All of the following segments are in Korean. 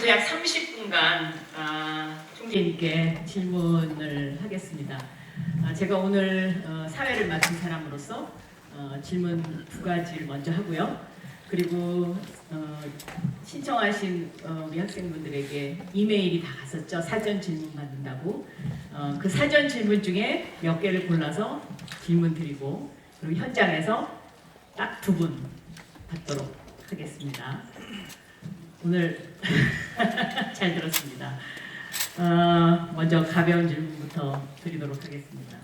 약 30분간 총재님께 질문을 하겠습니다. 제가 오늘 사회를 맡은 사람으로서 질문 두 가지를 먼저 하고요. 그리고 신청하신 우리 학생분들에게 이메일이 다 갔었죠. 사전 질문 받는다고. 그 사전 질문 중에 몇 개를 골라서 질문 드리고 그리고 현장에서 딱 2분 받도록 하겠습니다. 오늘 잘 들었습니다. 먼저 가벼운 질문부터 드리도록 하겠습니다.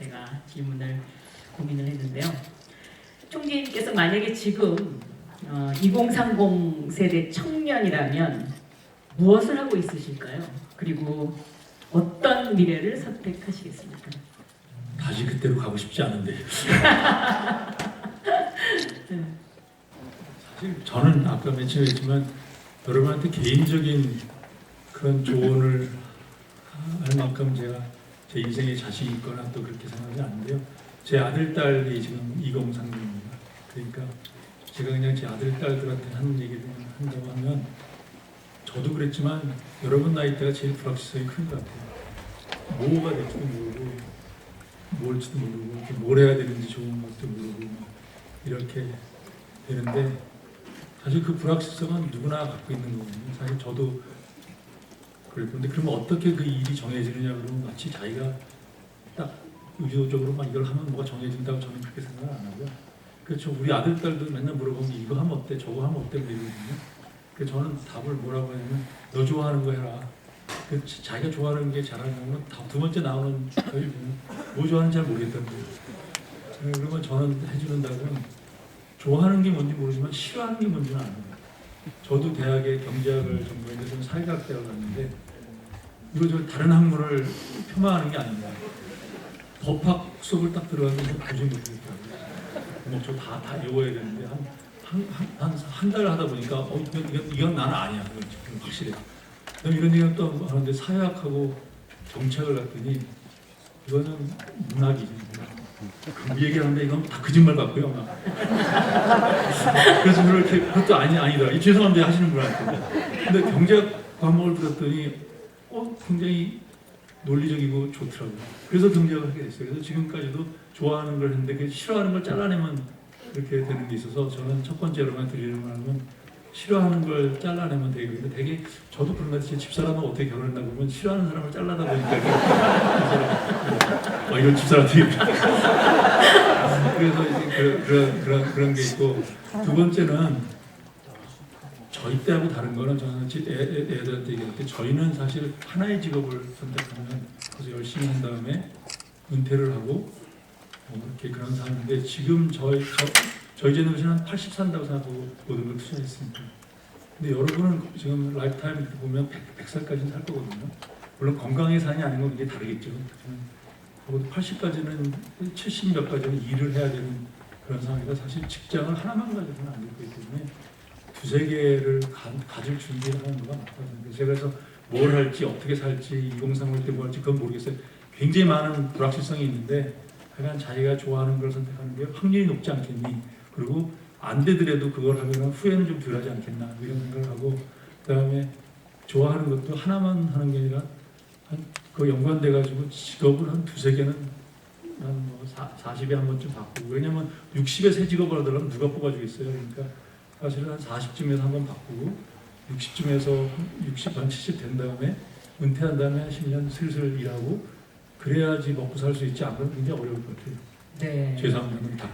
제가 질문을 고민을 했는데요. 총재님께서 만약에 지금 2030 세대 청년이라면 무엇을 하고 있으실까요? 그리고 어떤 미래를 선택하시겠습니까? 다시 그때로 가고 싶지 않은데. 사실 저는 아까 맨 처음에 했지만 여러분한테 개인적인 그런 조언을 할 만큼 제가 제 인생에 자신 있거나 또 그렇게 생각하지 않는데요. 제 아들, 딸이 지금 2030입니다. 그러니까 제가 그냥 제 아들, 딸들한테 하는 얘기를 한다고 하면 저도 그랬지만 여러분 나이 때가 제일 불확실성이 큰 것 같아요. 뭐가 될지도 모르고 뭘지도 모르고 뭘 해야 되는지 좋은 것도 모르고 이렇게 되는데 사실 그 불확실성은 누구나 갖고 있는 거거든요. 사실 저도 그랬는데 그러면 어떻게 그 일이 정해지느냐 그러면 마치 자기가 딱 의도적으로 막 이걸 하면 뭐가 정해진다고 저는 그렇게 생각을 안 하고요. 그렇죠. 우리 아들, 딸도 맨날 물어보면 이거 하면 어때? 저거 하면 어때? 그러거든요. 그래서 저는 답을 뭐라고 하냐면 너 좋아하는 거 해라. 자기가 좋아하는 게 잘하는 거면 두 번째 나오는 답이 뭐 좋아하는지 잘 모르겠다는 거예요. 그러면 저는 해주는 답은 좋아하는 게 뭔지 모르지만 싫어하는 게 뭔지는 알아요. 저도 대학에 경제학을 전공했는데 저는 사회과학 대학을 갔는데 이거 저 다른 학문을 폄하하는 게 아닙니다. 법학 수업을 딱 들어가면서 도저히 못하겠더라고요. 저 다 외워야 되는데 한 달 하다 보니까 이건 나는 아니야. 그건 확실해. 이런 얘기를 또 하는데 사회학하고 정책을 갔더니 이거는 문학이지. 그 얘기하는데 이건 다 거짓말 같고요. 그래서 그렇게 그것도 아니다. 죄송한데 하시는 분한테. 근데 경제학 과목을 들었더니 굉장히 논리적이고 좋더라고요. 그래서 경제학을 하게 됐어요. 그래서 지금까지도 좋아하는 걸 했는데 그 싫어하는 걸 잘라내면 그렇게 되는 게 있어서 저는 첫 번째로만 드리는 말은 싫어하는 걸 잘라내면 되거든요. 되게 저도 그런 것 같아요. 제 집사람하고 어떻게 결혼했나 보면 싫어하는 사람을 잘라다 보니까 이런 집사람 되게 그래서 이제 그런 게 있고 두 번째는 저희 때하고 다른 거는 저는 애들한테 얘기할 때 저희는 사실 하나의 직업을 선택하면 그래서 열심히 한 다음에 은퇴를 하고 이렇게 그런 사람인데 지금 저희 제너레이션은 한 80 산다고 생각하고 모든 걸 투자했습니다. 근데 여러분은 지금 라이프타임 보면 100살까지는 살 거거든요. 물론 건강의 산이 아닌 건 이게 다르겠죠. 80까지는 70 몇 까지는 일을 해야 되는 그런 상황이라 사실 직장을 하나만 가지고는 안 될 거기 때문에 두세 개를 가질 준비를 하는 거가 맞거든요. 제가 그래서 뭘 할지 어떻게 살지 2030 때 뭐 할지 그건 모르겠어요. 굉장히 많은 불확실성이 있는데 하여간 자기가 좋아하는 걸 선택하는 게 확률이 높지 않겠니? 그리고 안 되더라도 그걸 하면 후회는 좀 덜하지 않겠나 이런 생각을 하고 그다음에 좋아하는 것도 하나만 하는 게 아니라 그 연관돼 가지고 직업을 한 두세 개는 한 40에 한 번쯤 바꾸고 왜냐면 60에 새 직업을 하더라도 누가 뽑아주겠어요. 그러니까 사실은 한 40쯤에서 한 번 바꾸고 60쯤에서 60, 한 70 된 다음에 은퇴한 다음에 한 10년 슬슬 일하고 그래야지 먹고 살 수 있지 않으면 굉장히 어려울 것 같아요. 네. 죄송합니다.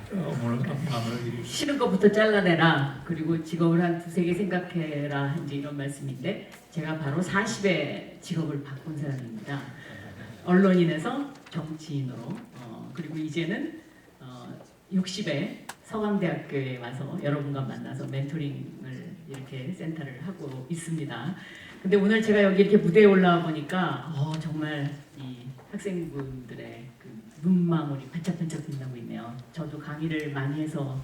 마음을 싫은 것부터 잘라내라. 그리고 직업을 한 두세 개 생각해라. 이제 이런 말씀인데 제가 바로 40에 직업을 바꾼 사람입니다. 언론인에서 정치인으로 그리고 이제는 60에 서강대학교에 와서 여러분과 만나서 멘토링을 이렇게 센터를 하고 있습니다. 근데 오늘 제가 여기 이렇게 무대에 올라와 보니까 정말 이 학생분들의 그 눈망울이 반짝반짝 빛나고 있네요. 저도 강의를 많이 해서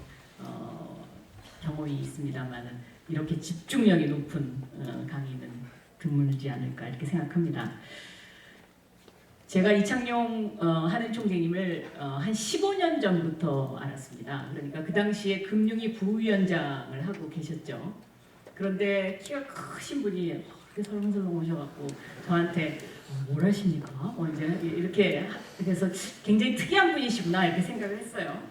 경험이 있습니다만은 이렇게 집중력이 높은 강의는 드물지 않을까 이렇게 생각합니다. 제가 이창용 하는 총재님을 한 15년 전부터 알았습니다. 그러니까 그 당시에 금융위 부위원장을 하고 계셨죠. 그런데 키가 크신 분이 이렇게 설렁설렁 오셔갖고 저한테 뭘 하십니까? 이제 이렇게 그래서 굉장히 특이한 분이시구나 이렇게 생각을 했어요.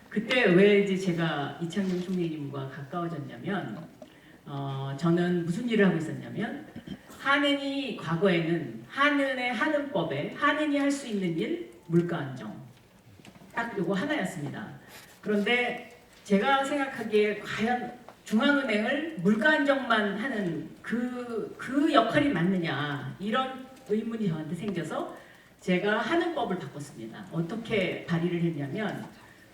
그때 왜 이제 제가 이창용 총리님과 가까워졌냐면 저는 무슨 일을 하고 있었냐면 한은이 과거에는 한은의 한은법에 한은이 할 수 있는 일 물가 안정 딱 요거 하나였습니다. 그런데 제가 생각하기에 과연 중앙은행을 물가 안정만 하는 그 역할이 맞느냐 이런 의문이 저한테 생겨서 제가 한은법을 바꿨습니다. 어떻게 발의를 했냐면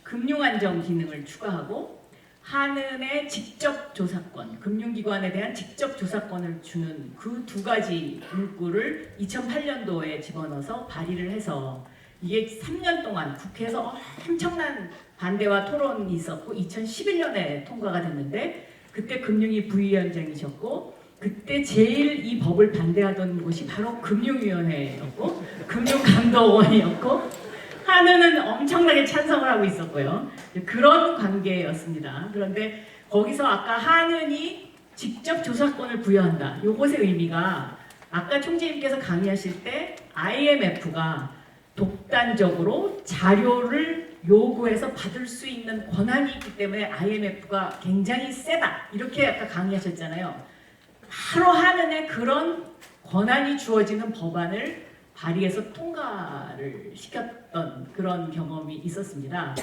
금융안정 기능을 추가하고 한은의 직접 조사권, 금융기관에 대한 직접 조사권을 주는 그 두 가지 문구를 2008년도에 집어넣어서 발의를 해서 이게 3년 동안 국회에서 엄청난 반대와 토론이 있었고 2011년에 통과가 됐는데 그때 금융위 부위원장이셨고 그때 제일 이 법을 반대하던 곳이 바로 금융위원회였고 금융감독원이었고 한은은 엄청나게 찬성을 하고 있었고요. 그런 관계였습니다. 그런데 거기서 아까 한은이 직접 조사권을 부여한다. 요것의 의미가 아까 총재님께서 강의하실 때 IMF가 독단적으로 자료를 요구해서 받을 수 있는 권한이 있기 때문에 IMF가 굉장히 세다. 이렇게 아까 강의하셨잖아요. 바로 한은에 그런 권한이 주어지는 법안을 발의해서 통과를 시켰던 그런 경험이 있었습니다.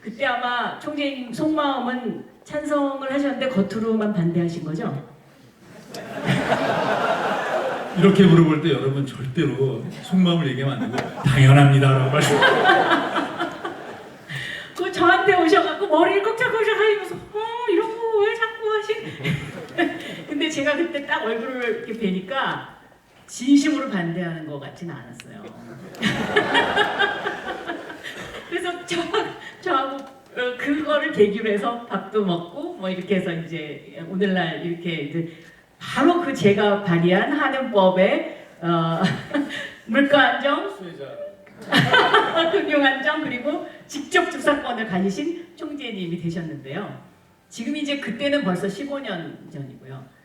그때 아마 총재님 속마음은 찬성을 하셨는데 겉으로만 반대하신 거죠? 이렇게 물어볼 때 여러분 절대로 속마음을 얘기하면 안 되고 당연합니다라고 말씀. 그 저한테 오셔갖고 머리를 꼭 잡고 하시면서 이런 거 왜 자꾸 하시는? 근데 제가 그때 딱 얼굴을 이렇게 뵈니까 진심으로 반대하는 것 같지는 않았어요. 그래서 저하고 그거를 계기로 해서 밥도 먹고 뭐 이렇게 해서 이제 오늘날 이렇게 이제 바로 그 제가 발의한 한은법의 물가 안정, 금융 안정 그리고 직접 조사권을 가지신 총재님이 되셨는데요. 지금 이제 그때는 벌써 15년 전이고요.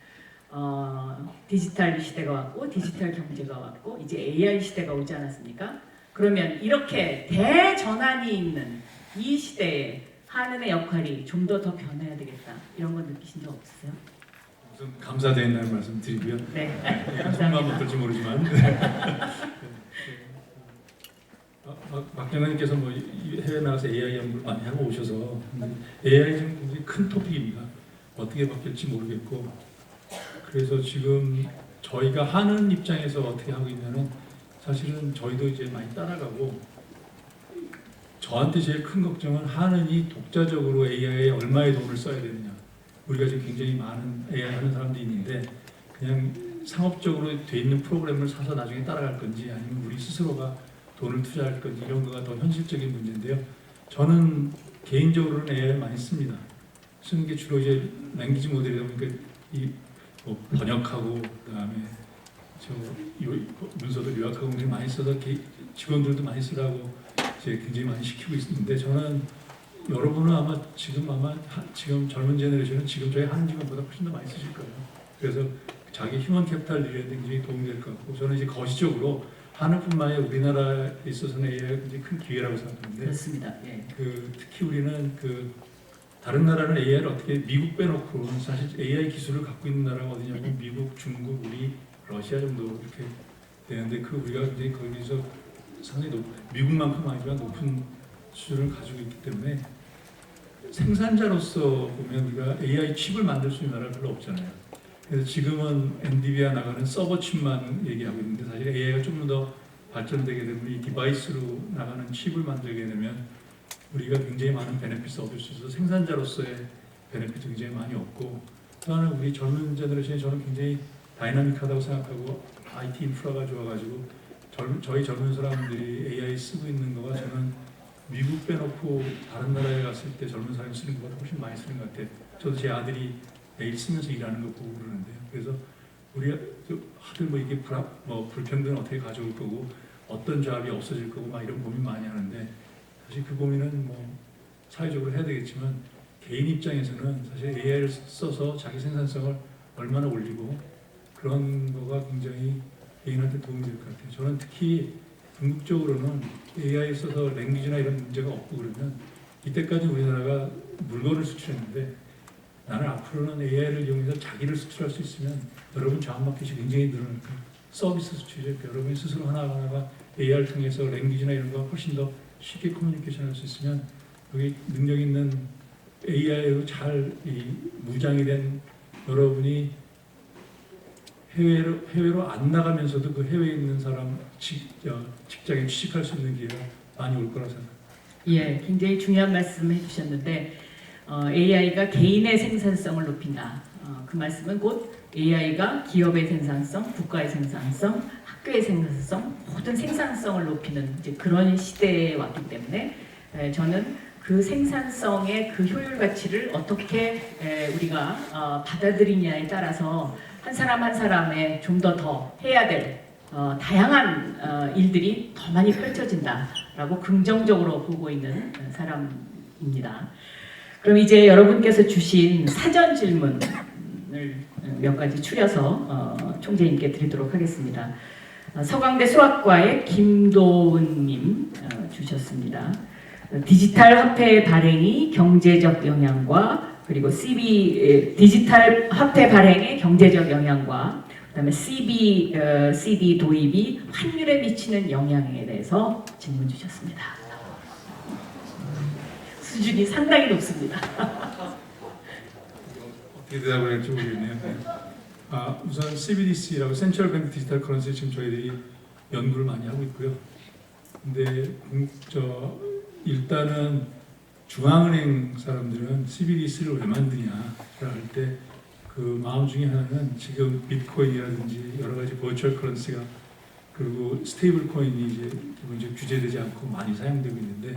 디지털 시대가 왔고 디지털 경제가 왔고 이제 AI 시대가 오지 않았습니까? 그러면 이렇게 대전환이 있는 이 시대에 한은의 역할이 좀 더 변해야 되겠다 이런 건 느끼신 적 없으세요? 우선 감사드린다는 말씀 드리고요. 네, 속마음 감사합니다. 어떨지 모르지만 박 장관님께서 뭐 해외 나가서 AI 연구를 많이 하고 오셔서 AI 는 굉장히 큰 토픽입니다. 어떻게 바뀔지 모르겠고 그래서 지금 저희가 하는 입장에서 어떻게 하고 있냐면 사실은 저희도 이제 많이 따라가고 저한테 제일 큰 걱정은 하는이 독자적으로 AI에 얼마의 돈을 써야 되느냐. 우리가 지금 굉장히 많은 AI 하는 사람들이 있는데 그냥 상업적으로 돼 있는 프로그램을 사서 나중에 따라갈 건지 아니면 우리 스스로가 돈을 투자할 건지 이런 거가 더 현실적인 문제인데요. 저는 개인적으로는 AI를 많이 씁니다. 쓰는 게 주로 이제 랭귀지 모델이다 보니까 뭐 번역하고 그다음에 문서도 요약하고 많이 써서 직원들도 많이 쓰라고 이제 굉장히 많이 시키고 있는데 저는 여러분은 아마 지금 젊은 제너레이션은 지금 저희 하는 직원보다 훨씬 더 많이 쓰실 거예요. 그래서 자기 휴먼 캐피탈 늘리는데 굉장히 도움이 될 것 같고 저는 이제 거시적으로 하는뿐만 아니라 우리나라에 있어서는 AI가 굉장히 큰 기회라고 생각하는데 그렇습니다. 예. 특히 우리는 다른 나라는 AI를 어떻게 미국 빼놓고 사실 AI 기술을 갖고 있는 나라가 어디냐면 미국, 중국, 우리, 러시아 정도 이렇게 되는데 우리가 굉장히 거기서 상당히 미국만큼 아니지만 높은 수준을 가지고 있기 때문에 생산자로서 보면 우리가 AI 칩을 만들 수 있는 나라가 별로 없잖아요. 그래서 지금은 엔비디아 나가는 서버 칩만 얘기하고 있는데 사실 AI가 좀 더 발전되게 되면 이 디바이스로 나가는 칩을 만들게 되면 우리가 굉장히 많은 베네핏을 얻을 수 있어서 생산자로서의 베네핏도 굉장히 많이 얻고 또한 우리 젊은 제너레이션이 저는 굉장히 다이나믹하다고 생각하고 IT 인프라가 좋아가지고 저희 젊은 사람들이 AI 쓰고 있는 거가 저는 미국 빼놓고 다른 나라에 갔을 때 젊은 사람이 쓰는 것보다 훨씬 많이 쓰는 것 같아요. 저도 제 아들이 매일 쓰면서 일하는 거 보고 그러는데요. 그래서 우리가 하들 이게 불평등을 어떻게 가져올 거고 어떤 조합이 없어질 거고 막 이런 고민 많이 하는데 사실 그 고민은 사회적으로 해야 되겠지만 개인 입장에서는 사실 AI를 써서 자기 생산성을 얼마나 올리고 그런 거가 굉장히 개인한테 도움이 될 것 같아요. 저는 특히 궁극적으로는 AI 써서 랭귀지나 이런 문제가 없고 그러면 이때까지 우리나라가 물건을 수출했는데 나는 앞으로는 AI를 이용해서 자기를 수출할 수 있으면 여러분 저항마켓이 굉장히 늘어날 거예요. 서비스 수출이죠. 여러분이 스스로 하나하나가 AI를 통해서 랭귀지나 이런 거 훨씬 더 쉽게 커뮤니케이션 할 수 있으면 여기 능력 있는 AI로 잘 무장이 된 여러분이 해외로 안 나가면서도 그 해외에 있는 사람 직장에 취직할 수 있는 기회가 많이 올 거라 생각합니다. 예, 굉장히 중요한 말씀 해주셨는데 AI가 개인의 생산성을 높인다. 그 말씀은 곧 AI가 기업의 생산성, 국가의 생산성, 학교의 생산성, 모든 생산성을 높이는 이제 그런 시대에 왔기 때문에 저는 그 생산성의 그 효율 가치를 어떻게 우리가 받아들이냐에 따라서 한 사람 한 사람의 좀 더 해야 될 다양한 일들이 더 많이 펼쳐진다라고 긍정적으로 보고 있는 사람입니다. 그럼 이제 여러분께서 주신 사전 질문을 몇 가지 추려서 총재님께 드리도록 하겠습니다. 서강대 수학과의 김도은님 주셨습니다. 디지털 화폐 발행이 경제적 영향과 그리고 디지털 화폐 발행의 경제적 영향과 그다음에 CD 도입이 환율에 미치는 영향에 대해서 질문 주셨습니다. 수준이 상당히 높습니다. 어떻게 대답을 할지 모르겠네요. 우선 CBDC라고 센트럴 뱅크 디지털 커런시 지금 저희들이 연구를 많이 하고 있고요. 근데 일단은 중앙은행 사람들은 CBDC를 왜 만드냐를 할 때 그 마음 중에 하나는 지금 비트코인이라든지 여러 가지 버추얼 커런시가 그리고 스테이블 코인이 이제 기본적으로 규제되지 않고 많이 사용되고 있는데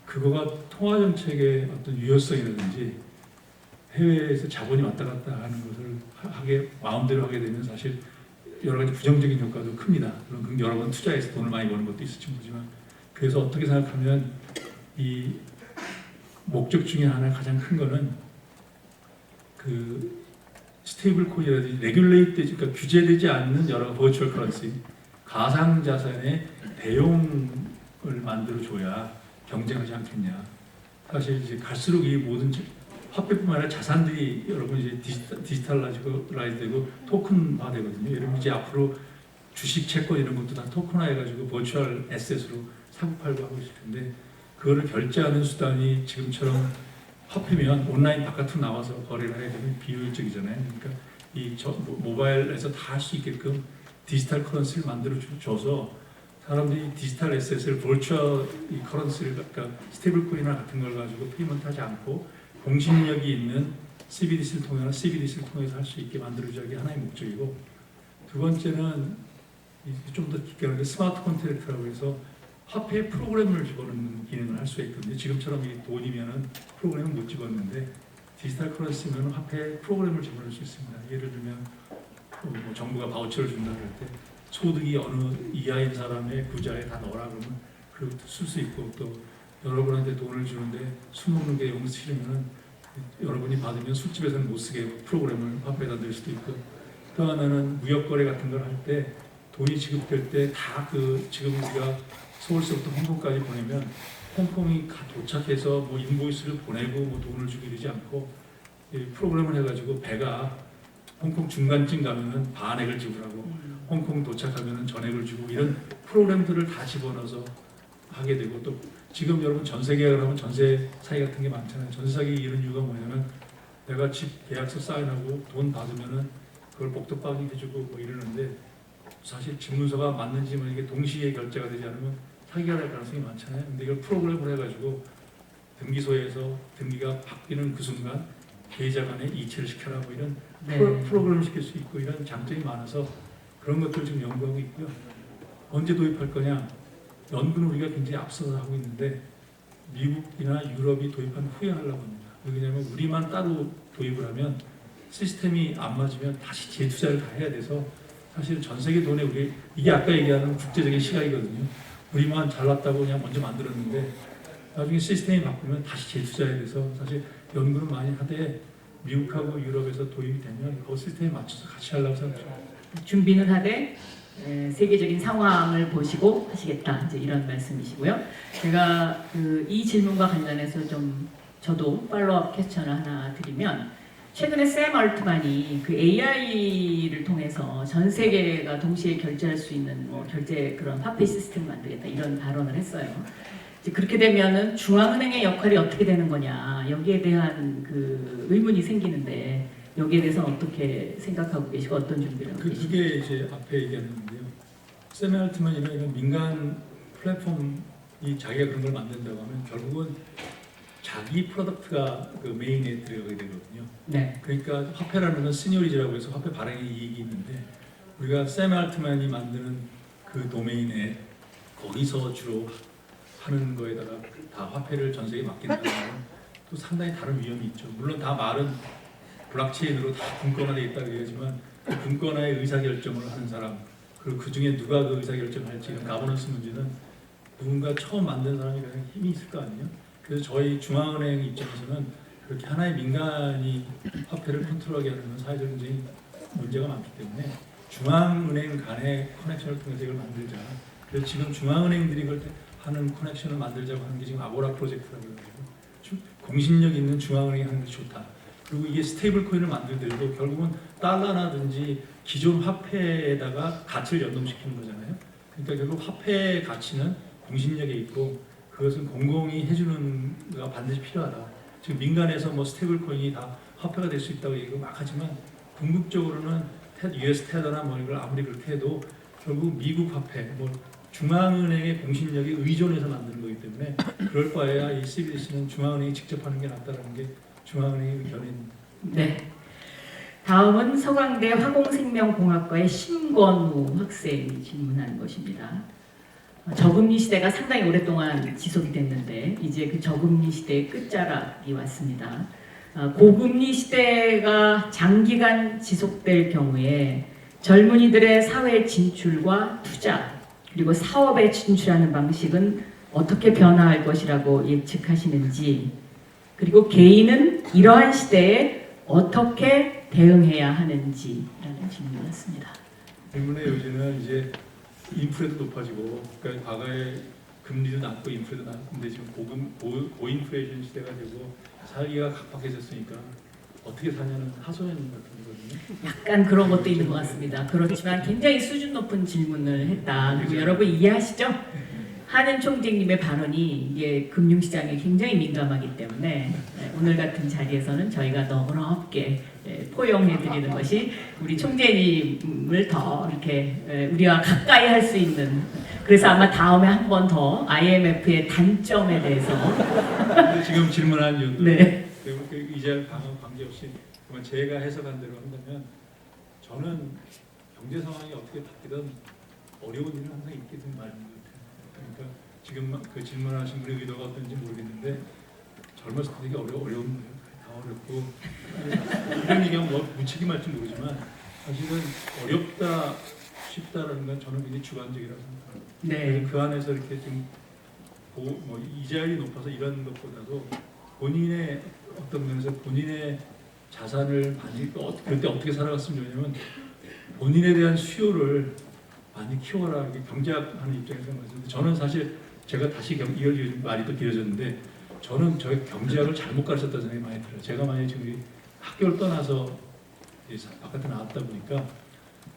그거가 통화 정책의 어떤 유효성이라든지 해외에서 자본이 왔다 갔다 하는 것을 마음대로 하게 되면 사실 여러 가지 부정적인 효과도 큽니다. 물론 여러 번 투자해서 돈을 많이 버는 것도 있을지 모르지만 그래서 어떻게 생각하면 이 목적 중에 하나 가장 큰 거는 그 스테이블 코인이라든지 레귤레이트 그러니까 규제되지 않는 여러 버추얼 커런시 가상 자산의 대용을 만들어 줘야 경쟁하지 않겠냐. 사실 이제 갈수록 이 모든 화폐뿐만 아니라 자산들이 여러분 이제 디지털라이즈되고 토큰화 되거든요. 여러분 이제 앞으로 주식, 채권 이런 것도 다 토큰화해가지고 버추얼 에셋으로 사고 팔고 하고 있을 텐데 그거를 결제하는 수단이 지금처럼 화폐면 온라인 바깥으로 나와서 거래를 해야 되면 비효율적이잖아요. 그러니까 이 모바일에서 다 할 수 있게끔 디지털 커런시를 만들어 줘서 사람들이 디지털 에셋을 버추얼 이 커런시를 그러니까 스테이블 코인이나 같은 걸 가지고 페이먼트 하지 않고 공신력이 있는 CBDC를 통해서 할 수 있게 만들어주는 게 하나의 목적이고 두 번째는 좀 더 깊게 하는데 스마트 컨트랙트라고 해서 화폐에 프로그램을 집어넣는 기능을 할 수가 있거든요. 지금처럼 이 돈이면은 프로그램을 못 집어넣는데 디지털 커런시면 화폐에 프로그램을 집어넣을 수 있습니다. 예를 들면 뭐 정부가 바우처를 준다 그럴 때 소득이 어느 이하인 사람의 구자에 다 넣어라 그러면 그것도 쓸 수 있고 또 여러분한테 돈을 주는데 술 먹는 게 영 싫으면 여러분이 받으면 술집에서는 못 쓰게 프로그램을 화폐에다 넣을 수도 있고 또 하나는 무역거래 같은 걸 할 때 돈이 지급될 때 다 지금 우리가 서울서부터 홍콩까지 보내면 홍콩이 도착해서 뭐 인보이스를 보내고 뭐 돈을 주게 되지 않고 프로그램을 해가지고 배가 홍콩 중간쯤 가면은 반액을 지불하고 홍콩 도착하면은 전액을 주고 이런 프로그램들을 다 집어넣어서 하게 되고 또 지금 여러분 전세 계약을 하면 전세 사기 같은 게 많잖아요. 전세 사기 이런 이유가 뭐냐면 내가 집 계약서 사인하고 돈 받으면은 그걸 복덕방이 해주고 뭐 이러는데 사실 집문서가 맞는지 뭐 이게 동시에 결제가 되지 않으면 사기가 될 가능성이 많잖아요. 근데 이걸 프로그램을 해가지고 등기소에서 등기가 바뀌는 그 순간 계좌 간에 이체를 시켜라 뭐 이런 프로그램을 시킬 수 있고 이런 장점이 많아서 그런 것들 지금 연구하고 있고요. 언제 도입할 거냐? 연구는 우리가 굉장히 앞서서 하고 있는데 미국이나 유럽이 도입한 후에 하려고 합니다. 왜냐하면 우리만 따로 도입을 하면 시스템이 안 맞으면 다시 재투자를 다 해야 돼서 사실 전 세계 돈에 이게 아까 얘기하는 국제적인 시각이거든요. 우리만 잘났다고 그냥 먼저 만들었는데 나중에 시스템이 바꾸면 다시 재투자해야 돼서 사실 연구는 많이 하되 미국하고 유럽에서 도입이 되면 그 시스템에 맞춰서 같이 하려고 생각합니다. 준비는 하되 세계적인 상황을 보시고 하시겠다 이제 이런 말씀이시고요. 제가 이 질문과 관련해서 좀 저도 팔로우업 퀘스천을 하나 드리면 최근에 샘 얼트만이 그 AI를 통해서 전 세계가 동시에 결제할 수 있는 뭐 결제 그런 화폐 시스템을 만들겠다 이런 발언을 했어요. 이제 그렇게 되면은 중앙은행의 역할이 어떻게 되는 거냐 여기에 대한 그 의문이 생기는데 여기에 대해서 어떻게 생각하고 계시고 어떤 준비를 하고 계시고? 그게 이제 앞에 얘기했는데요. 샘 알트만이나 이런 민간 플랫폼이 자기가 그런 걸 만든다고 하면 결국은 자기 프로덕트가 그 메인에 들어가게 되거든요. 네. 그러니까 화폐라는 건 시니어리지라고 해서 화폐 발행에 이익이 있는데 우리가 샘 알트만이 만드는 그 도메인에 거기서 주로 하는 거에다가 다 화폐를 전 세계에 맡긴다는 건 또 상당히 다른 위험이 있죠. 물론 다 말은 블록체인으로 다 분권화되어 있다고 얘기하지만 그 분권화의 의사결정을 하는 사람 그리고 그 중에 누가 그 의사결정을 할지 이런 가버넌스 문제는 누군가 처음 만든 사람이 가장 힘이 있을 거 아니에요. 그래서 저희 중앙은행 입장에서는 그렇게 하나의 민간이 화폐를 컨트롤하게 하는 건 사회적 문제가 많기 때문에 중앙은행 간의 커넥션을 통해서 이걸 만들자. 그래서 지금 중앙은행들이 그걸 하는 커넥션을 만들자고 하는 게 지금 아고라 프로젝트라고 해가지고 공신력 있는 중앙은행이 하는 게 좋다. 그리고 이게 스테이블 코인을 만들더라도 결국은 달러라든지 기존 화폐에다가 가치를 연동시키는 거잖아요. 그러니까 결국 화폐의 가치는 공신력에 있고 그것은 공공이 해주는 가 반드시 필요하다. 지금 민간에서 뭐 스테이블 코인이 다 화폐가 될 수 있다고 얘기하고 막 하지만 궁극적으로는 US 테더나 뭐 이걸 아무리 그렇게 해도 결국 미국 화폐, 뭐 중앙은행의 공신력에 의존해서 만드는 거기 때문에 그럴 바에야 이 CBDC는 중앙은행이 직접 하는 게 낫다라는 게 중앙은행의 의견입니다. 네. 다음은 서강대 화공생명공학과의 심건우 학생이 질문한 것입니다. 저금리 시대가 상당히 오랫동안 지속이 됐는데 이제 그 저금리 시대의 끝자락이 왔습니다. 고금리 시대가 장기간 지속될 경우에 젊은이들의 사회 진출과 투자 그리고 사업에 진출하는 방식은 어떻게 변화할 것이라고 예측하시는지 그리고 개인은 이러한 시대에 어떻게 대응해야 하는지라는 질문이었습니다. 질문의 요지는 이제 인플레도 높아지고 그러니까 과거에 금리도 낮고 인플레도 낮은데 지금 고인플레이션 시대가 되고 사회가 각박해졌으니까 어떻게 사냐는 하소연 같은 거거든요. 약간 그런 것도 있는 것 같습니다. 그렇지만 굉장히 수준 높은 질문을 했다. 그리고 여러분 이해하시죠? 한은 총재님의 발언이 이게 금융시장에 굉장히 민감하기 때문에 오늘 같은 자리에서는 저희가 너그럽게 포용해드리는 것이 우리 총재님을 더 이렇게 우리와 가까이 할 수 있는 그래서 아마 다음에 한 번 더 IMF의 단점에 대해서 지금 질문한 이유는 네. 이제 관계없이 제가 해석한 대로 한다면 저는 경제 상황이 어떻게 바뀌든 어려운 일은 항상 있게 된 말인 것 같아요. 그러니까 지금 그 질문하신 분의 의도가 어떤지 모르겠는데 젊었을 때 되게 어려운 거예요. 다 어렵고 이런 얘기하면 뭐 무책임할지 모르지만 사실은 어렵다 쉽다라는 건 저는 굉장히 주관적이라고 생각합니다. 네. 그 안에서 이렇게 좀 이자율이 높아서 이런 것보다도 본인의 어떤 면에서 본인의 자산을 많이 그때 어떻게 살아갔으면 좋냐면 본인에 대한 수요를 많이 키워라 이게 경제학하는 입장에서 말씀드리는데 저는 사실 제가 다시 이걸 말이 또 길어졌는데 저는 저희 경제학을 잘못 가르쳤다는 생각이 많이 들어요. 제가 만약에 지금 학교를 떠나서 바깥에 나왔다 보니까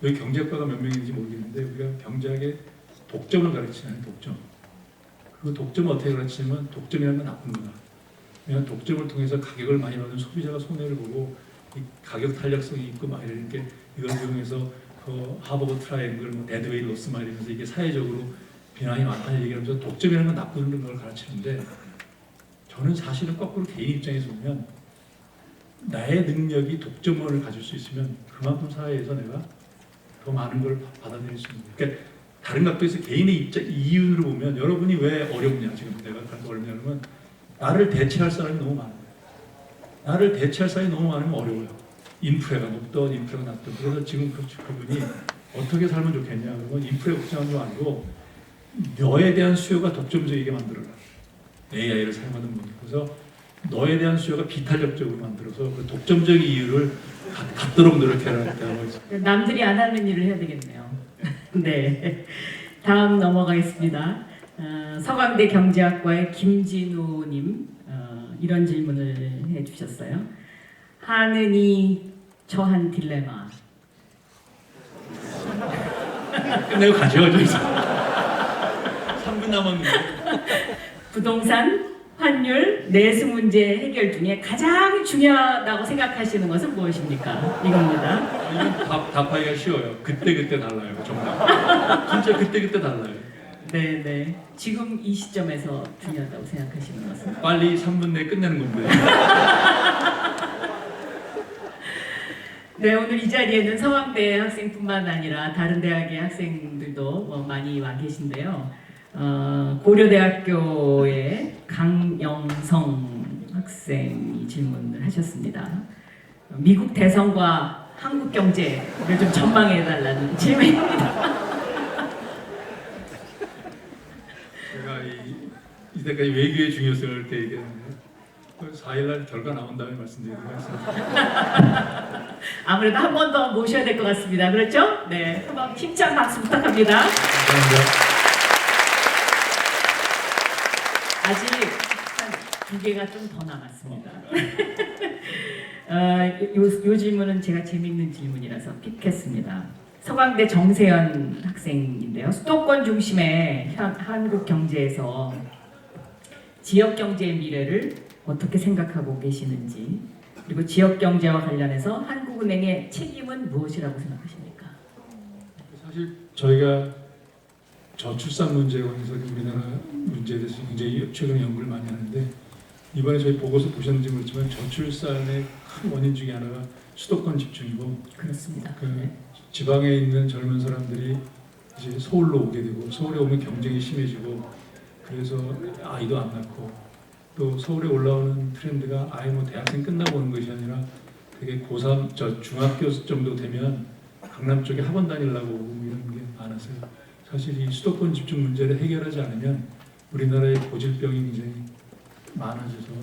여기 경제학과가 몇 명인지 모르겠는데 우리가 경제학의 독점을 가르치잖아요. 독점. 그 독점을 어떻게 가르치냐면 독점이라는 건 나쁜 거다. 왜냐하면 독점을 통해서 가격을 많이 받는 소비자가 손해를 보고 이 가격 탄력성이 있고 막 이렇게 이걸 이용해서 그 하버드 트라이앵글, 뭐 데드웨이 로스 막 이러면서 이게 사회적으로 비난이 많다는 얘기를 하면서 독점이라는 건 나쁜 걸 가르치는데 저는 사실은 거꾸로 개인 입장에서 보면 나의 능력이 독점권을 가질 수 있으면 그만큼 사회에서 내가 더 많은 걸 받아들일 수 있는 그러니까 다른 각도에서 개인의 입장 이윤으로 보면 여러분이 왜 어렵냐 지금 내가 그런 걸 어렵냐면 나를 대체할 사람이 너무 많아요. 나를 대체할 사람이 너무 많으면 어려워요. 인프레가 높던 인프레가 낮던 그래서 지금 그분이 어떻게 살면 좋겠냐 그러면 인프레 걱정하지 말고 너에 대한 수요가 독점적이게 만들어라. AI를 사용하는 분이. 그래서 너에 대한 수요가 비탄력적으로 만들어서 그 독점적 이유를 갖도록 노력해라 이렇게 하고 있습니다. 남들이 안 하는 일을 해야 되겠네요. 네. 다음 넘어가겠습니다. 서강대 경제학과의 김진우님 이런 질문을 해주셨어요. 하느니 처한 딜레마. 끝내고 가죠. 좀 3분 남았는데. 부동산, 환율, 내수 문제 해결 중에 가장 중요하다고 생각하시는 것은 무엇입니까? 이겁니다. 이건 답하기가 쉬워요. 그때 달라요. 정답. 진짜 그때 달라요. 네네. 지금 이 시점에서 중요하다고 생각하시는 것은? 빨리 3분 내에 끝내는 건데. 네, 오늘 이 자리에는 서강대 학생뿐만 아니라 다른 대학의 학생들도 많이 와 계신데요. 고려대학교의 강영성 학생이 질문을 하셨습니다. 미국 대선과 한국 경제를 좀 전망해달라는 질문입니다. 제가 이때까지 외교의 중요성을 이렇게 얘기했는데 4일날 결과 나온 다음에 말씀드리도록 하겠습니다. 아무래도 한 번 더 모셔야 될 것 같습니다. 그렇죠? 네, 한번 힘찬 박수 부탁합니다. 감사합니다. 아직 한 2개가 좀 더 남았습니다. 요 질문은 제가 재밌는 질문이라서 픽했습니다. 서강대 정세현 학생인데요. 수도권 중심의 한국 경제에서 지역 경제의 미래를 어떻게 생각하고 계시는지, 그리고 지역 경제와 관련해서 한국은행의 책임은 무엇이라고 생각하십니까? 사실 저희가 저출산 문제에 관해서 우리나라 문제에 대해서 굉장히 최근 연구를 많이 하는데, 이번에 저희 보고서 보셨는지 모르지만 저출산의 큰 원인 중에 하나가 수도권 집중이고, 그렇습니다. 지방에 있는 젊은 사람들이 이제 서울로 오게 되고, 서울에 오면 경쟁이 심해지고, 그래서 아이도 안 낳고, 또 서울에 올라오는 트렌드가 아예 뭐 대학생 끝나고 오는 것이 아니라 되게 고3, 중학교 정도 되면 강남 쪽에 학원 다니려고 오고 이런 게 많아서요. 사실 이 수도권 집중 문제를 해결하지 않으면 우리나라의 고질병이 굉장히 많아져서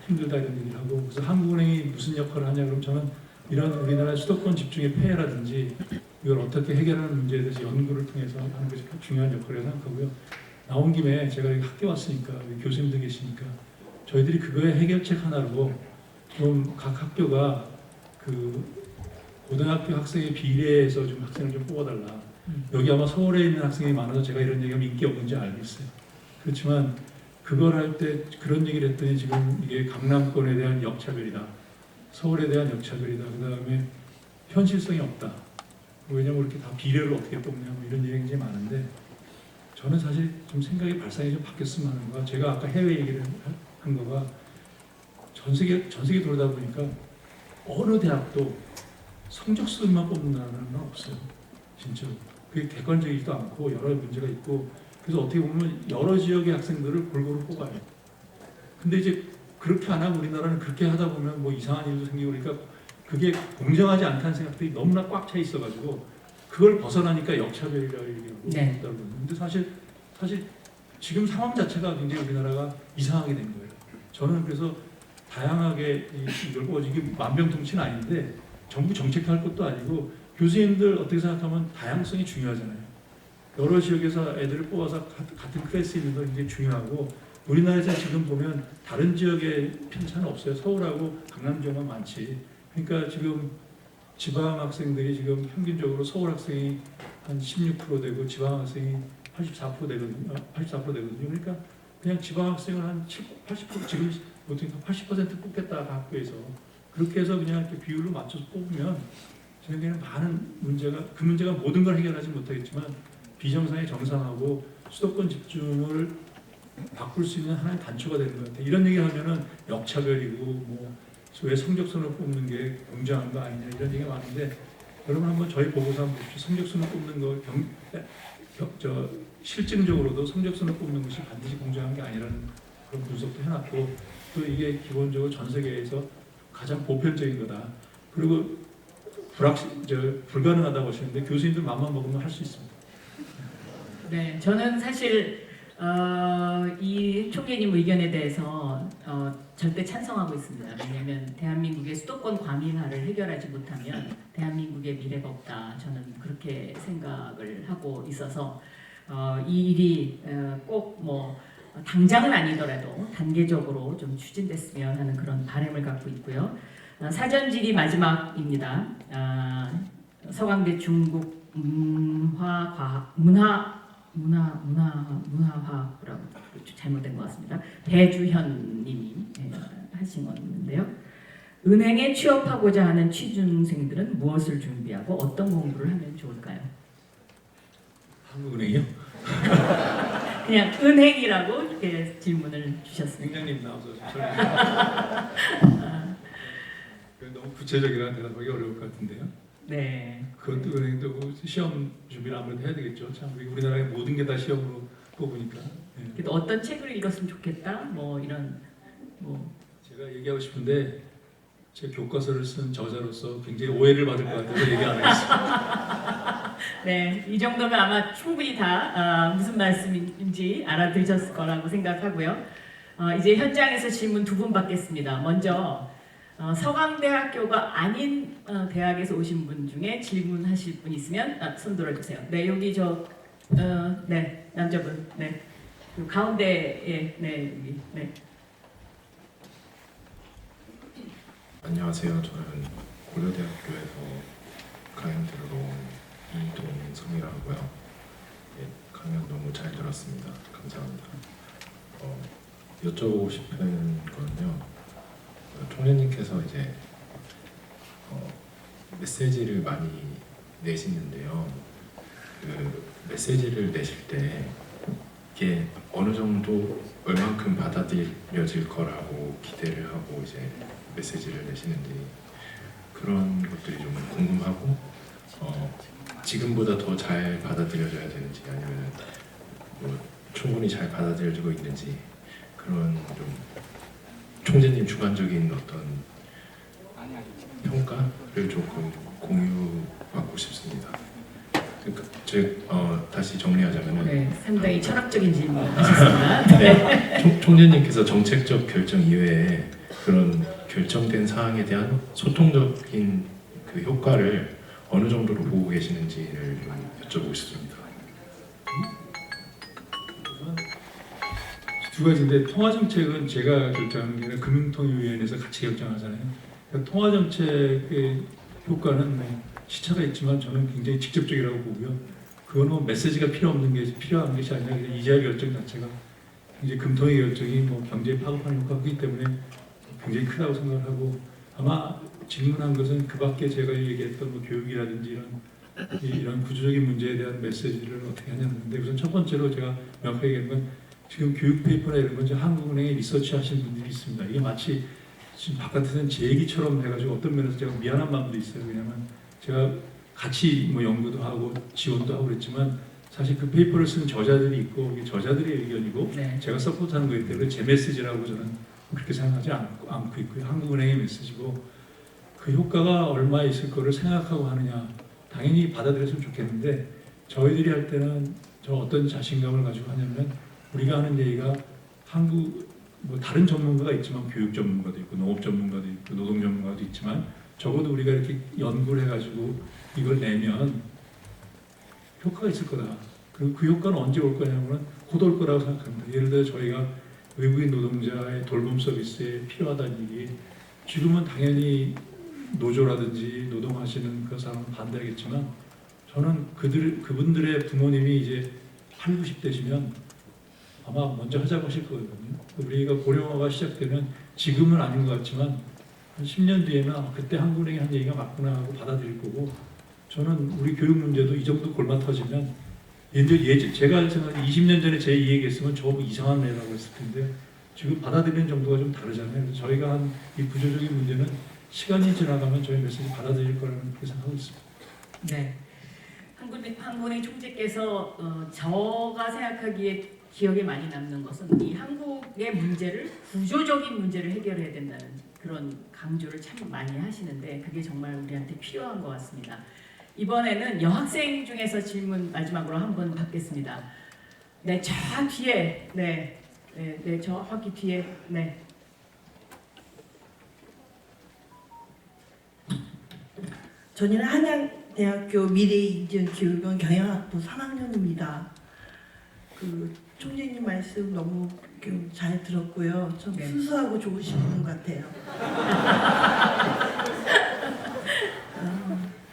힘들다 이런 얘기를 하고, 그래서 한국은행이 무슨 역할을 하냐 그러면 저는 이런 우리나라 수도권 집중의 폐해라든지 이걸 어떻게 해결하는 문제에 대해서 연구를 통해서 하는 것이 중요한 역할이라고 생각하고요. 나온 김에 제가 여기 학교 왔으니까 교수님들 계시니까 저희들이 그거의 해결책 하나로 좀 각 학교가 그 고등학교 학생의 비례해서 좀 학생을 좀 뽑아달라. 여기 아마 서울에 있는 학생이 많아서 제가 이런 얘기하면 인기 없는지 알고 있어요. 그렇지만 그걸 할 때 그런 얘기를 했더니 지금 이게 강남권에 대한 역차별이다. 서울에 대한 역차별이다. 그 다음에 현실성이 없다. 왜냐면 이렇게 다 비례를 어떻게 뽑냐 뭐 이런 얘기가 굉장히 많은데, 저는 사실 좀 생각이 발상이 좀 바뀌었으면 하는 거가, 제가 아까 해외 얘기를 한 거가 전 세계 돌다 보니까 어느 대학도 성적 수준만 뽑는다는 건 없어요. 진짜 그게 객관적이지도 않고 여러 문제가 있고, 그래서 어떻게 보면 여러 지역의 학생들을 골고루 뽑아요. 근데 이제 그렇게 안 하고 우리나라는 그렇게 하다 보면 뭐 이상한 일도 생기고, 그러니까 그게 공정하지 않다는 생각들이 너무나 꽉 차 있어가지고 그걸 벗어나니까 역차별이라고 얘기하고 네. 근데 사실 지금 상황 자체가 굉장히 우리나라가 이상하게 된 거예요. 저는 그래서 다양하게 이걸 이게 만병통치는 아닌데 정부 정책할 것도 아니고, 교수님들 어떻게 생각하면 다양성이 중요하잖아요. 여러 지역에서 애들을 뽑아서 같은 클래스에 있는 거 굉장히 중요하고, 우리나라에서 지금 보면 다른 지역에 편차는 없어요. 서울하고 강남 지역만 많지. 그러니까 지금 지방 학생들이 지금 평균적으로 서울 학생이 한 16% 되고 지방 학생이 84% 되거든요. 84% 되거든요. 그러니까 그냥 지방 학생을 한 80% 지금 보통 80% 뽑겠다 학교에서 그렇게 해서 그냥 이렇게 비율로 맞춰서 뽑으면 저희는 많은 문제가, 그 문제가 모든 걸 해결하지 못하겠지만 비정상이 정상하고 수도권 집중을 바꿀 수 있는 하나의 단초가 되는 것 같아요. 이런 얘기 하면은 역차별이고 뭐 왜 성적순을 뽑는 게 공정한 거 아니냐 이런 얘기가 많은데, 여러분 한번 저희 보고서 한번 보십시오. 성적순을 뽑는 거 실증적으로도 성적순을 뽑는 것이 반드시 공정한 게 아니라는 그런 분석도 해놨고, 또 이게 기본적으로 전 세계에서 가장 보편적인 거다. 그리고 불가능하다고 하시는데 교수님들 마음만 먹으면 할 수 있습니다. 네, 저는 사실 이 총재님 의견에 대해서 절대 찬성하고 있습니다. 왜냐하면 대한민국의 수도권 과밀화를 해결하지 못하면 대한민국의 미래가 없다. 저는 그렇게 생각을 하고 있어서 이 일이 꼭 뭐 당장은 아니더라도 단계적으로 좀 추진됐으면 하는 그런 바람을 갖고 있고요. 사전질의 마지막입니다. 서강대 중국 문화화학부라고 잘못된 것 같습니다. 배주현님이 하신 건데요. 은행에 취업하고자 하는 취준생들은 무엇을 준비하고 어떤 공부를 하면 좋을까요? 한국은행이요? 그냥 은행이라고 이렇게 질문을 주셨습니다. 행장님 나와서 너무 구체적이라 대답하기 어려울 것 같은데요. 네. 그것도 은행도 시험 준비를 아무래도 해야 되겠죠. 참 우리나라의 모든 게 다 시험으로 뽑으니까. 네. 그래도 어떤 책을 읽었으면 좋겠다. 뭐 이런 제가 얘기하고 싶은데 제 교과서를 쓴 저자로서 굉장히 오해를 받을 것 같아서 얘기 안 하겠습니다. 네, 이 정도면 아마 충분히 다 무슨 말씀인지 알아들으셨을 거라고 생각하고요. 이제 현장에서 질문 두 분 받겠습니다. 먼저 서강대학교가 아닌 대학에서 오신 분 중에 질문하실 분 있으면 손 들어주세요. 네, 여기 네, 남자분, 네, 그 가운데에, 네, 여기, 네. 안녕하세요. 저는 고려대학교에서 강연 들으러 온 이동성이라고 하고요. 네, 강연 너무 잘 들었습니다. 감사합니다. 여쭤보고 싶은 거는요. 총재님께서 이제 메시지를 많이 내시는데요. 그 메시지를 내실 때 이게 어느 정도 얼만큼 받아들여질 거라고 기대를 하고 이제 메시지를 내시는지 그런 것들이 좀 궁금하고 지금보다 더 잘 받아들여져야 되는지 아니면 뭐 충분히 잘 받아들여지고 있는지 그런 좀 총재님 주관적인 어떤 평가를 조금 공유받고 싶습니다. 그러니까 다시 정리하자면은 네, 상당히 철학적인 질문하셨습니다. 네, 총재님께서 정책적 결정 이외에 그런 결정된 사항에 대한 소통적인 그 효과를 어느 정도로 보고 계시는지를 좀 여쭤보고 싶습니다. 두 가지인데 통화정책은 제가 결정하는 게 아니라 금융통화위원회에서 같이 결정하잖아요. 그러니까 통화정책의 효과는 시차가 있지만 저는 굉장히 직접적이라고 보고요. 그거는 뭐 메시지가 필요한 것이 아니라 이자 결정 자체가 굉장히 금통의 결정이 뭐 경제에 파급하는 효과이기 때문에 굉장히 크다고 생각을 하고 아마 질문한 것은 그 밖에 제가 얘기했던 뭐 교육이라든지 이런 구조적인 문제에 대한 메시지를 어떻게 하냐는데 우선 첫 번째로 제가 명확하게 얘기하는 건 지금 교육 페이퍼나 이런 건 한국은행에 리서치 하신 분들이 있습니다. 이게 마치 지금 바깥에서는 제 얘기처럼 해가지고 어떤 면에서 제가 미안한 마음도 있어요. 왜냐하면 제가 같이 뭐 연구도 하고 지원도 하고 그랬지만 사실 그 페이퍼를 쓴 저자들이 있고 저자들의 의견이고 네. 제가 서포트하는 거기 때문에 제 메시지라고 저는 그렇게 생각하지 않고 있고요. 한국은행의 메시지고 그 효과가 얼마 있을 거를 생각하고 하느냐 당연히 받아들였으면 좋겠는데 저희들이 할 때는 저 어떤 자신감을 가지고 하냐면 우리가 하는 얘기가 한국 뭐 다른 전문가가 있지만 교육 전문가도 있고 농업 전문가도 있고 노동 전문가도 있지만 적어도 우리가 이렇게 연구를 해가지고 이걸 내면 효과가 있을 거다. 그리고 그 효과는 언제 올 거냐면 곧 올 거라고 생각합니다. 예를 들어 저희가 외국인 노동자의 돌봄 서비스에 필요하다는 얘기 지금은 당연히 노조라든지 노동하시는 그 사람은 반대하겠지만 저는 그분들의 부모님이 이제 8, 90대시면 아마 먼저 하자고 하실 거거든요. 우리가 고령화가 시작되면 지금은 아닌 것 같지만 한 10년 뒤에는 그때 한국은행이 한 얘기가 맞구나 하고 받아들일 거고 저는 우리 교육 문제도 이 정도 골마 터지면 제가 생각해 20년 전에 제 이 얘기했으면 저거 이상한 애라고 했을 텐데 지금 받아들이는 정도가 좀 다르잖아요. 그래서 저희가 한 이 구조적인 문제는 시간이 지나가면 저희 메시지 받아들일 거라는 그렇게 생각하고 있습니다. 네. 한국은행 총재께서 저가 생각하기에 기억에 많이 남는 것은 이 한국의 문제를 구조적인 문제를 해결해야 된다는 그런 강조를 참 많이 하시는데 그게 정말 우리한테 필요한 것 같습니다. 이번에는 여학생 중에서 질문 마지막으로 한번 받겠습니다. 네, 저 뒤에, 네, 저기 뒤에, 네. 저는 한양대학교 미래인재교육원 경영학부 3학년입니다. 그 총재님 말씀 너무 잘 들었고요. 좀 네. 순수하고 좋으신 분 같아요.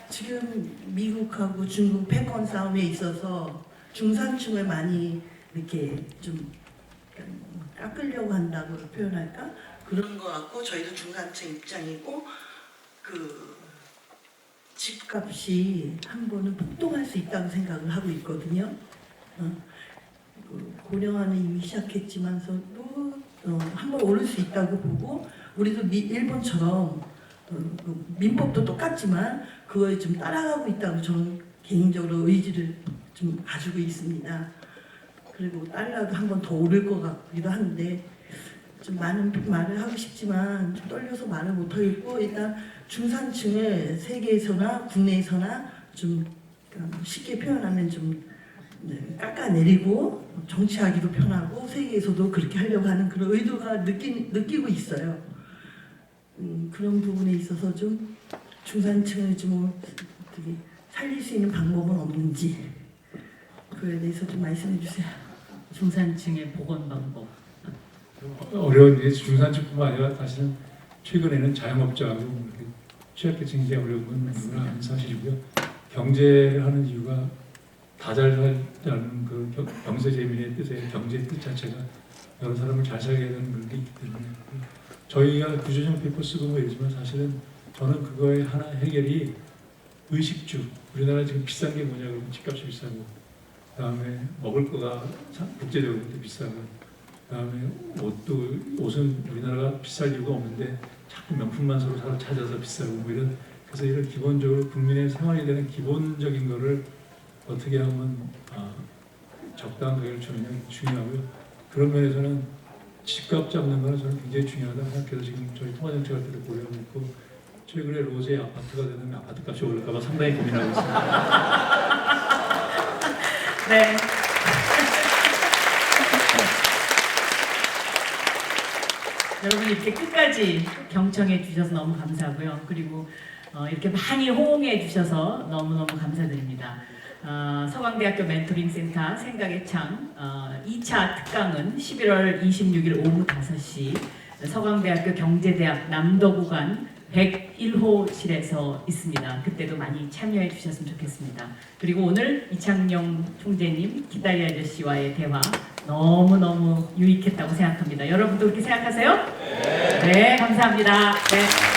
지금 미국하고 중국 패권 싸움에 있어서 중산층을 많이 이렇게 좀 깎으려고 한다고 표현할까? 그런 것 같고 저희도 중산층 입장이고 그 집값이 한 번은 폭등할 수 있다고 생각을 하고 있거든요. 그 고령화는 이미 시작했지만서도 한 번 오를 수 있다고 보고 우리도 일본처럼 민법도 똑같지만 그거에 좀 따라가고 있다고 저는 개인적으로 의지를 좀 가지고 있습니다. 그리고 달러도 한 번 더 오를 것 같기도 한데 좀 많은 말을 하고 싶지만 좀 떨려서 말을 못하겠고 일단 중산층을 세계에서나 국내에서나 좀 쉽게 표현하면 좀 깎아내리고 정치하기도 편하고 세계에서도 그렇게 하려고 하는 그런 의도가 느끼고 있어요. 그런 부분에 있어서 좀 중산층을 좀 어떻게 살릴 수 있는 방법은 없는지 그에 대해서 좀 말씀해 주세요. 중산층의 복원 방법. 어려운 게 중산층뿐만 아니라 사실은 최근에는 자영업자하고 취약계층이 굉장히 어려운 건 누구나 아는 사실이고요. 경제를 하는 이유가 다 잘 살자는 그 경제재민의 뜻의 경제의 뜻 자체가 여러 사람을 잘 살게 하는 그런 게 있기 때문에 저희가 구조적 페이퍼 쓰고 뭐 이러지만 사실은 저는 그거의 하나 해결이 의식주. 우리나라 지금 비싼 게 뭐냐고 집값이 비싸고 그다음에 먹을 거가 국제적으로 비싸고 그다음에 옷은 우리나라가 비쌀 이유가 없는데 자꾸 명품만 서로 찾아서 비싸고 뭐 이런 그래서 이런 기본적으로 국민의 생활에 대한 기본적인 거를 어떻게 하면 적당한 가격을 주느냐 중요하고요. 그런 면에서는 집값 잡는 거는 저는 굉장히 중요하다고 생각해서 지금 저희 통화정책할 때도 고려하고 있고 최근에 로제 아파트가 되면 아파트값이 오를까 봐 상당히 고민하고 있습니다. 네. 여러분 이렇게 끝까지 경청해 주셔서 너무 감사하고요. 그리고 이렇게 많이 호응해 주셔서 너무너무 감사드립니다. 서강대학교 멘토링센터 생각의 창 2차 특강은 11월 26일 오후 5시 서강대학교 경제대학 남도구간 101호실에서 있습니다. 그때도 많이 참여해 주셨으면 좋겠습니다. 그리고 오늘 이창용 총재님, 기다리 아저씨와의 대화 너무너무 유익했다고 생각합니다. 여러분도 그렇게 생각하세요? 네, 감사합니다. 네.